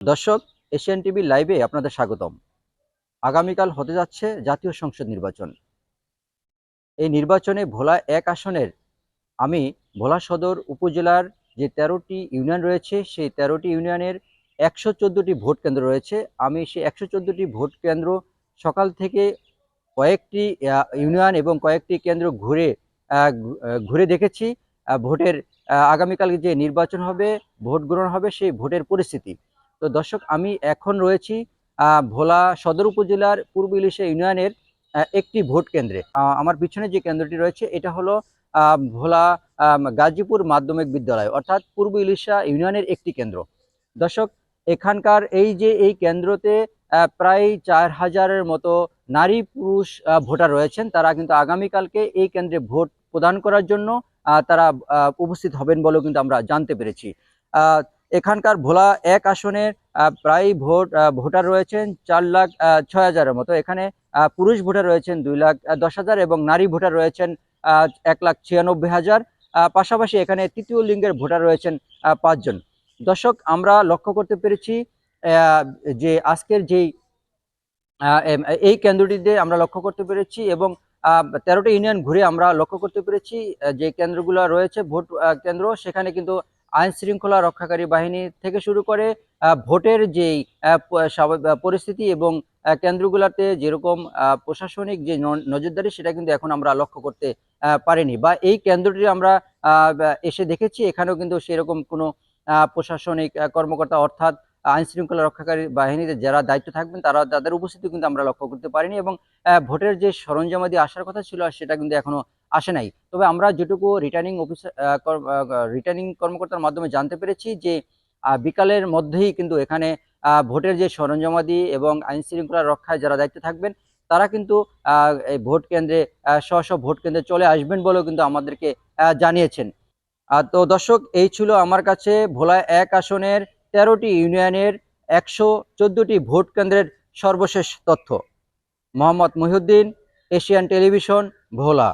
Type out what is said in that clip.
দর্শক, Asian TV লাইভে আপনাদের স্বাগতম। আগামীকাল হতে যাচ্ছে জাতীয় সংসদ নির্বাচন। এই নির্বাচনে ভোলা ১ আসনের আমি ভোলা সদর উপজেলার যে ১৩টি ইউনিয়ন রয়েছে, সেই ১৩টি ইউনিয়নের ১১৪টি ভোট কেন্দ্র রয়েছে। আমি সেই ১১৪টি ভোট কেন্দ্র সকাল থেকে কয়েকটি ইউনিয়ন এবং কয়েকটি কেন্দ্র ঘুরে দেখেছি। ভোটের আগামীকাল যে নির্বাচন হবে, ভোট গ্রহণ হবে, সেই ভোটের পরিস্থিতি। তো দর্শক, আমি এখন রয়েছি ভোলা সদর উপজেলার পূর্ব ইলিশা ইউনিয়নের একটি ভোট কেন্দ্রে। আমার পিছনে যে কেন্দ্রটি রয়েছে এটা হলো ভোলা গাজীপুর মাধ্যমিক বিদ্যালয়, অর্থাৎ পূর্ব ইলিশা ইউনিয়নের একটি কেন্দ্র। দর্শক, এখানকার এই কেন্দ্রতে প্রায় ৪,০০০-এর মতো নারী পুরুষ ভোটার রয়েছেন। তারা কিন্তু আগামীকালকে এই কেন্দ্রে ভোট প্রদান করার জন্য তারা উপস্থিত হবেন বলেও কিন্তু আমরা জানতে পেরেছি। এখানকার ভোলা ১ আসনের প্রায় ভোটার রয়েছেন ৪,৬০,০০০-এর মতো। এখানে পুরুষ ভোটার রয়েছেন ২,১০,০০০ এবং নারী ভোটার রয়েছেন ১,৯৬,০০০। পাশাপাশি এখানে তৃতীয় লিঙ্গের ভোটার রয়েছেন ৫ জন। দর্শক, আমরা লক্ষ্য করতে পেরেছি যে আজকের এই কেন্দ্রটিতে আমরা লক্ষ্য করতে পেরেছি এবং ১৩টা ইউনিয়ন ঘুরে আমরা লক্ষ্য করতে পেরেছি যে কেন্দ্রগুলো রয়েছে ভোট কেন্দ্র, সেখানে কিন্তু আইন শৃঙ্খলা রক্ষাকারী বাহিনী থেকে শুরু করে ভোটের যেই পরিস্থিতি এবং কেন্দ্রগুলোতে যেরকম প্রশাসনিক যে নজরদারি, সেটা কিন্তু এখন আমরা লক্ষ্য করতে পারিনি, বা এই কেন্দ্রটি আমরা এসে দেখেছি, এখানেও কিন্তু সেরকম কোনো প্রশাসনিক কর্মকর্তা অর্থাৎ আইন শৃঙ্খলা রক্ষাকারী বাহিনীতে যারা দায়িত্ব থাকবেন তাদের উপস্থিতি কিন্তু আমরা লক্ষ্য করতে পারিনি, এবং ভোটের যে সরঞ্জামাদি আসার কথা ছিল সেটা কিন্তু এখনো আসে নাই। তবে আমরা যেটুকু রিটার্নিং কর্মকর্তার মাধ্যমে জানতে পেরেছি যে বিকালের মধ্যেই কিন্তু এখানে ভোটের যে সরঞ্জামাদি এবং আইন শৃঙ্খলা রক্ষায় যারা দায়িত্ব থাকবেন তারা কিন্তু এই ভোট কেন্দ্রে স্ব ভোট কেন্দ্রে চলে আসবেন বলেও কিন্তু আমাদেরকে জানিয়েছেন। তো দর্শক, এই ছিল আমার কাছে ভোলা ১ আসনের ১৩টি ইউনিয়নের ১১৪টি ভোট কেন্দ্রের সর্বশেষ তথ্য। মোহাম্মদ মহিউদ্দিন, এশিয়ান টেলিভিশন, ভোলা।